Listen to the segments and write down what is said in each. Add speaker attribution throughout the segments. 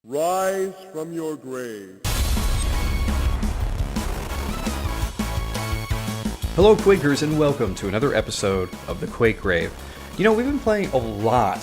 Speaker 1: Rise from your grave.
Speaker 2: Hello Quakers, and welcome to another episode of the Quake Grave. You know, we've been playing a lot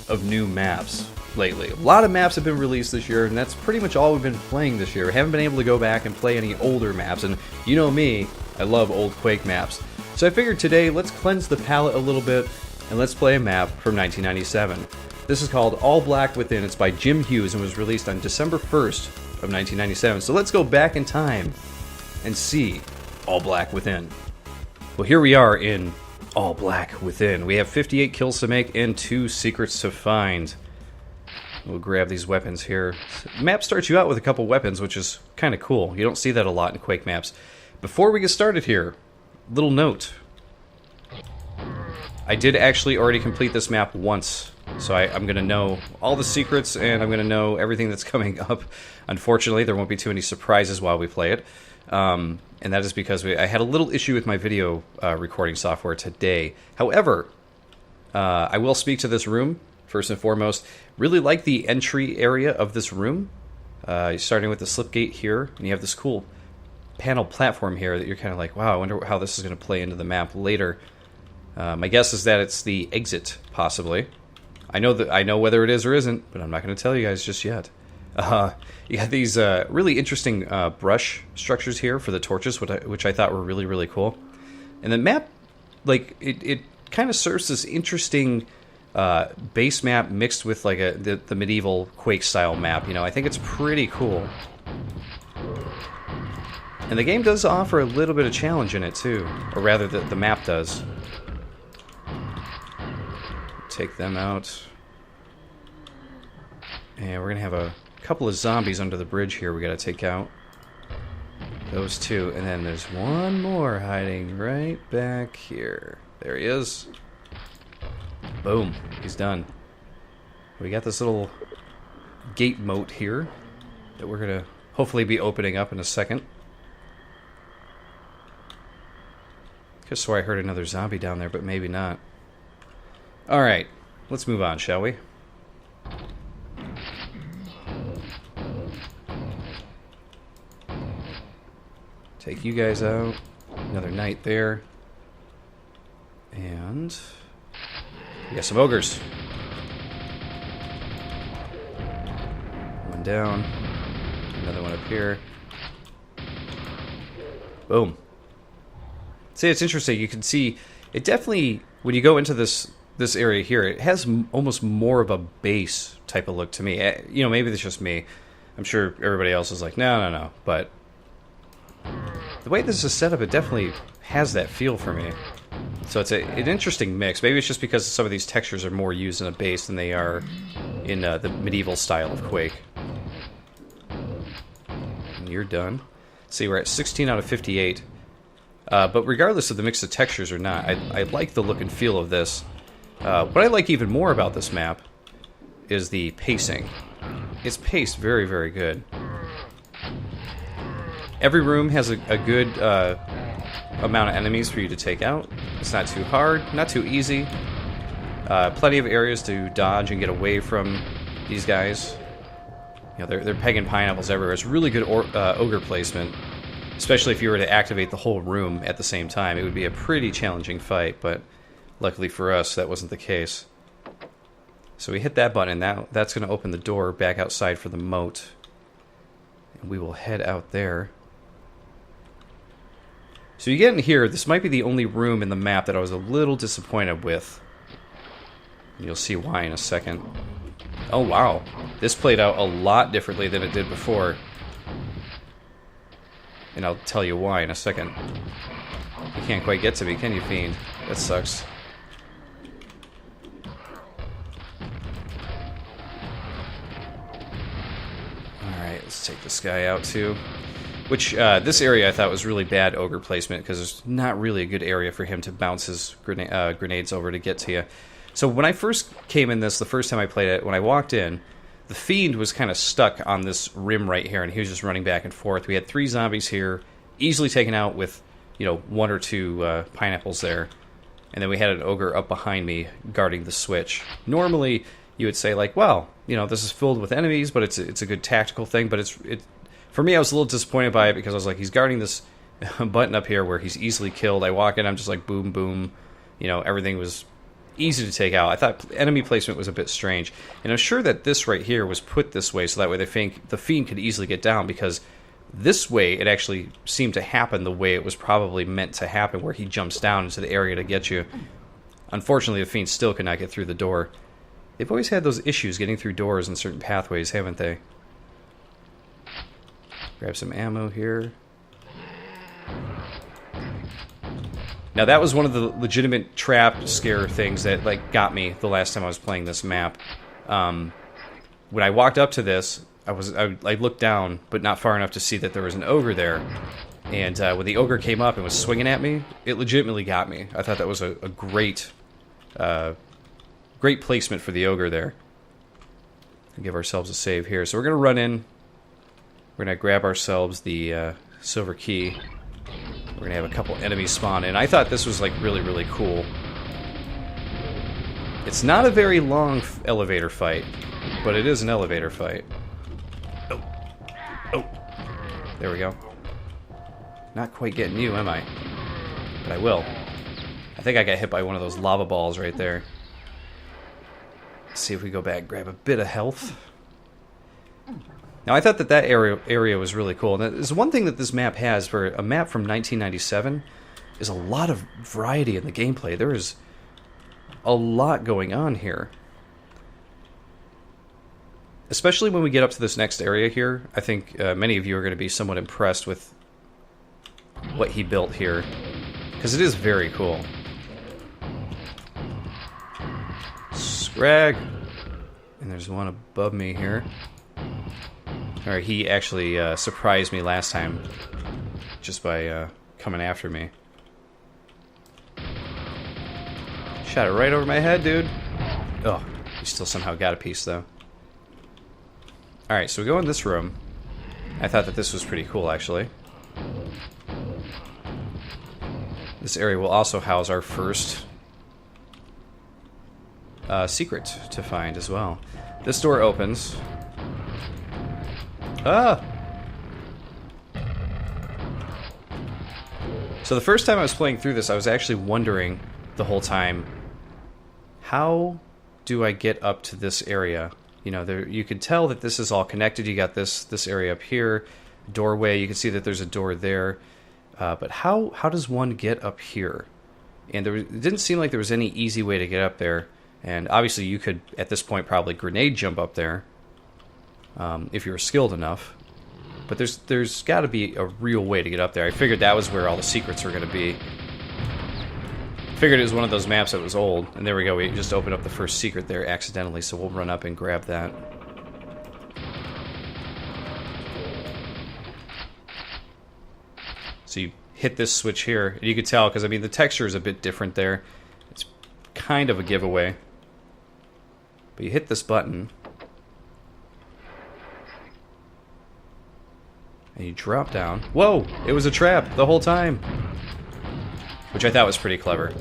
Speaker 2: of new maps lately. A lot of maps have been released this year, and that's pretty much all we've been playing this year. We haven't been able to go back and play any older maps, and you know me, I love old Quake maps. So I figured today, let's cleanse the palette a little bit, and let's play a map from 1997. This is called All Black Within. It's by Jim Hughes and was released on December 1st of 1997. So let's go back in time and see All Black Within. Well, here we are in All Black Within. We have 58 kills to make and 2 secrets to find. We'll grab these weapons here. The map starts you out with a couple weapons, which is kind of cool. You don't see that a lot in Quake maps. Before we get started here, little note. I did actually already complete this map once, so I'm going to know all the secrets and I'm going to know everything that's coming up. Unfortunately, there won't be too many surprises while we play it. And that is because I had a little issue with my video recording software today. However, I will speak to this room, first and foremost. Really like the entry area of this room. Starting with the slip gate here, and you have this cool panel platform here that you're kind of like, wow, I wonder how this is going to play into the map later. My guess is that it's the exit, possibly. I know whether it is or isn't, but I'm not going to tell you guys just yet. You have these really interesting brush structures here for the torches, which I thought were really, really cool. And the map, like, it kind of serves this interesting base map mixed with like the medieval Quake style map. You know, I think it's pretty cool. And the game does offer a little bit of challenge in it too, or rather, the map does. Take them out. And we're gonna have a couple of zombies under the bridge here we gotta take out. Those two, and then there's one more hiding right back here. There he is. Boom, he's done. We got this little gate moat here that we're gonna hopefully be opening up in a second. Just so I heard another zombie down there, but maybe not. Alright, let's move on, shall we? Take you guys out. Another knight there. And we got some ogres. One down. Another one up here. Boom. See, it's interesting. You can see it definitely, when you go into this area here, it has almost more of a base type of look to me. You know, maybe it's just me. I'm sure everybody else is like, no. But the way this is set up, it definitely has that feel for me. So it's an interesting mix. Maybe it's just because some of these textures are more used in a base than they are in the medieval style of Quake. And you're done. See, we're at 16 out of 58. But regardless of the mix of textures or not, I like the look and feel of this. What I like even more about this map is the pacing. It's paced very, very good. Every room has a good amount of enemies for you to take out. It's not too hard, not too easy. Plenty of areas to dodge and get away from these guys. You know, they're pegging pineapples everywhere. It's really good ogre placement. Especially if you were to activate the whole room at the same time. It would be a pretty challenging fight, but luckily for us, that wasn't the case. So we hit that button, and that's going to open the door back outside for the moat. And we will head out there. So you get in here, this might be the only room in the map that I was a little disappointed with. You'll see why in a second. Oh wow, this played out a lot differently than it did before. And I'll tell you why in a second. You can't quite get to me, can you, Fiend? That sucks. Alright, let's take this guy out too. Which, this area I thought was really bad ogre placement, because there's not really a good area for him to bounce his grenades over to get to you. So when I first came in this, the first time I played it, when I walked in, the Fiend was kind of stuck on this rim right here, and he was just running back and forth. We had 3 zombies here, easily taken out with, you know, 1 or 2 pineapples there. And then we had an ogre up behind me guarding the switch. Normally, you would say, like, well, this is filled with enemies, but it's a good tactical thing. But for me, I was a little disappointed by it because I was like, he's guarding this button up here where he's easily killed. I walk in, I'm just like, boom, boom. Everything was easy to take out. I thought enemy placement was a bit strange. And I'm sure that this right here was put this way so that way the Fiend could easily get down, because this way it actually seemed to happen the way it was probably meant to happen, where he jumps down into the area to get you. Unfortunately, the Fiend still could not get through the door. They've always had those issues getting through doors in certain pathways, haven't they? Grab some ammo here. Now that was one of the legitimate trap scare things that got me the last time I was playing this map. When I walked up to this, I looked down, but not far enough to see that there was an ogre there. And when the ogre came up and was swinging at me, it legitimately got me. I thought that was a great placement for the ogre there. We'll give ourselves a save here. So we're going to run in. We're going to grab ourselves the silver key. We're going to have a couple enemies spawn in. I thought this was really, really cool. It's not a very long elevator fight, but it is an elevator fight. Oh. There we go. Not quite getting you, am I? But I will. I think I got hit by one of those lava balls right there. Let's see if we go back and grab a bit of health. Now, I thought that area was really cool. And there's one thing that this map has for a map from 1997 is a lot of variety in the gameplay. There is a lot going on here. Especially when we get up to this next area here. I think many of you are going to be somewhat impressed with what he built here, because it is very cool. Scrag. And there's one above me here. Or he actually surprised me last time just by coming after me. Shot it right over my head, dude. Oh, he still somehow got a piece, though. Alright, so we go in this room. I thought that this was pretty cool, actually. This area will also house our first secret to find as well. This door opens. Ah! So the first time I was playing through this, I was actually wondering the whole time, how do I get up to this area? You could tell that this is all connected. You got this area up here, doorway. You can see that there's a door there. But how does one get up here? And it didn't seem like there was any easy way to get up there. And obviously you could, at this point, probably grenade jump up there. If you were skilled enough. But there's got to be a real way to get up there. I figured that was where all the secrets were going to be. Figured it was one of those maps that was old. And there we go, we just opened up the first secret there accidentally, so we'll run up and grab that. So you hit this switch here, and you can tell, because the texture is a bit different there. It's kind of a giveaway. But you hit this button, and you drop down. Whoa! It was a trap the whole time! Which I thought was pretty clever.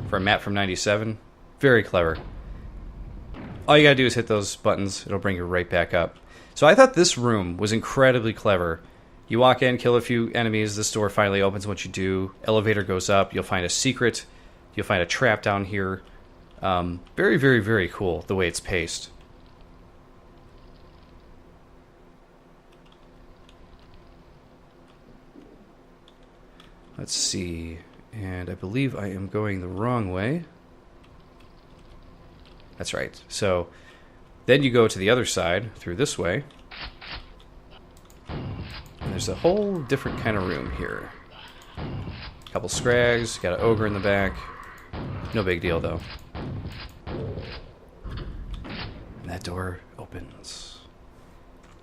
Speaker 2: For a map from 97, very clever. All you gotta do is hit those buttons, it'll bring you right back up. So I thought this room was incredibly clever. You walk in, kill a few enemies, this door finally opens. What you do, elevator goes up, you'll find a secret, you'll find a trap down here. Very, very, very cool the way it's paced. Let's see, and I believe I am going the wrong way. That's right. So then you go to the other side through this way. And there's a whole different kind of room here. A couple scrags, got an ogre in the back. No big deal though. And that door opens.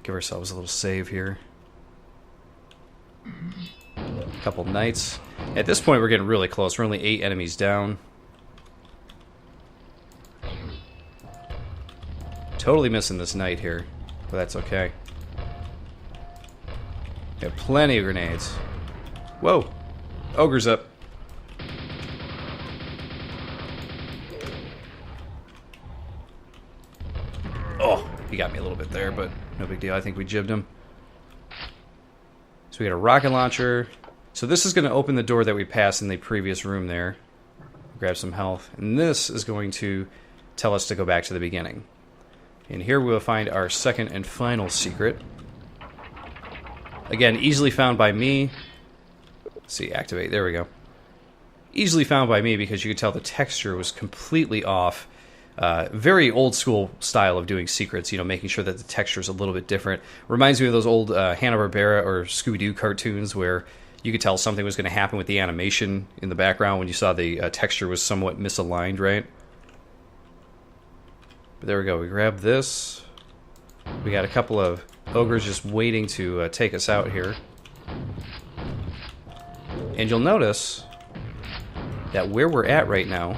Speaker 2: Give ourselves a little save here. Couple knights. At this point we're getting really close. We're only 8 enemies down. Totally missing this knight here, but that's okay. Got plenty of grenades. Whoa! Ogre's up. He got me a little bit there, but no big deal. I think we jibbed him. So we got a rocket launcher. So this is going to open the door that we passed in the previous room there. Grab some health. And this is going to tell us to go back to the beginning. And here we will find our second and final secret. Again, easily found by me. Let's see, activate. There we go. Easily found by me because you could tell the texture was completely off. Very old school style of doing secrets, you know, making sure that the texture is a little bit different. Reminds me of those old Hanna-Barbera or Scooby-Doo cartoons where you could tell something was going to happen with the animation in the background when you saw the texture was somewhat misaligned, right? But there we go. We grab this. We got a couple of ogres just waiting to take us out here. And you'll notice that where we're at right now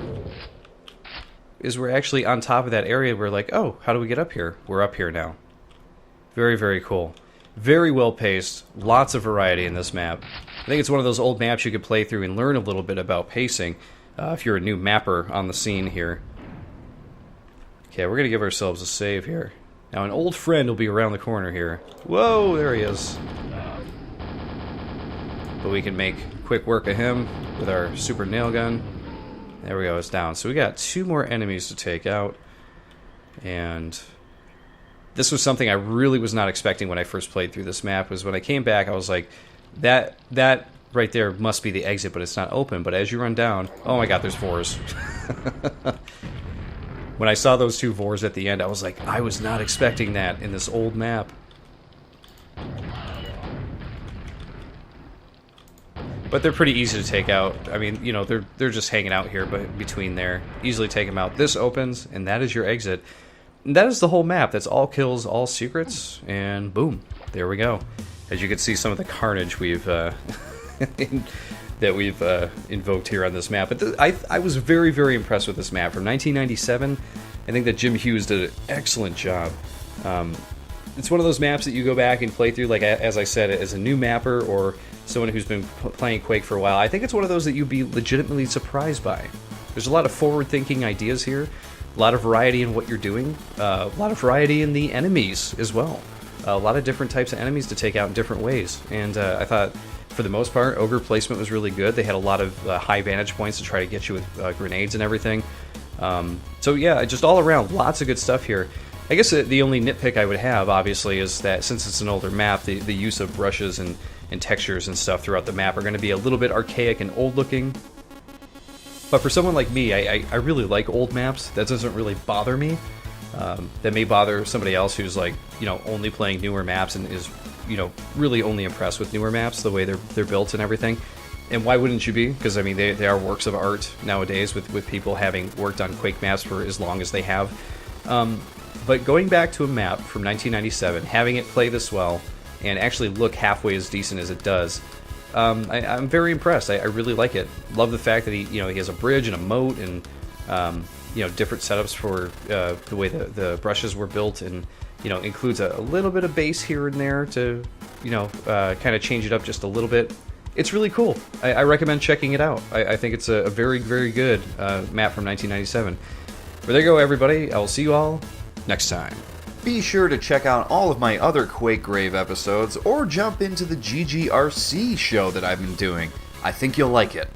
Speaker 2: is we're actually on top of that area. We're like, oh, how do we get up here? We're up here now. Very, very cool. Very well paced. Lots of variety in this map. I think it's one of those old maps you could play through and learn a little bit about pacing if you're a new mapper on the scene here. Okay, we're going to give ourselves a save here. Now, an old friend will be around the corner here. Whoa, there he is. But we can make quick work of him with our super nail gun. There we go, it's down. So we got 2 more enemies to take out. And this was something I really was not expecting when I first played through this map. Was when I came back, I was like, that right there must be the exit, but it's not open. But as you run down, oh my god, there's Vors. When I saw those 2 Vors at the end, I was like, I was not expecting that in this old map. But they're pretty easy to take out. I mean, you know, they're just hanging out here, but between there, easily take them out. This opens, and that is your exit. And that is the whole map. That's all kills, all secrets, and boom, there we go. As you can see, some of the carnage we've that we've invoked here on this map. But I was very, very impressed with this map from 1997. I think that Jim Hughes did an excellent job. It's one of those maps that you go back and play through, like as I said, as a new mapper or someone who's been playing Quake for a while. I think it's one of those that you'd be legitimately surprised by. There's a lot of forward-thinking ideas here, a lot of variety in what you're doing, a lot of variety in the enemies as well. A lot of different types of enemies to take out in different ways. And I thought, for the most part, ogre placement was really good. They had a lot of high vantage points to try to get you with grenades and everything. So yeah, just all around, lots of good stuff here. I guess the only nitpick I would have, obviously, is that since it's an older map, the use of brushes and textures and stuff throughout the map are going to be a little bit archaic and old-looking. But for someone like me, I really like old maps. That doesn't really bother me. That may bother somebody else who's like, you know, only playing newer maps and is, you know, really only impressed with newer maps, the way they're built and everything. And why wouldn't you be? Because, I mean, they are works of art nowadays with people having worked on Quake maps for as long as they have. But going back to a map from 1997, having it play this well, and actually look halfway as decent as it does, I'm very impressed. I really like it. Love the fact that he has a bridge and a moat and different setups for the way the brushes were built, and includes a little bit of base here and there to kind of change it up just a little bit. It's really cool. I recommend checking it out. I think it's a very, very good map from 1997. But there you go, everybody. I will see you all next time.
Speaker 3: Be sure to check out all of my other Quake Grave episodes, or jump into the GGRC show that I've been doing. I think you'll like it.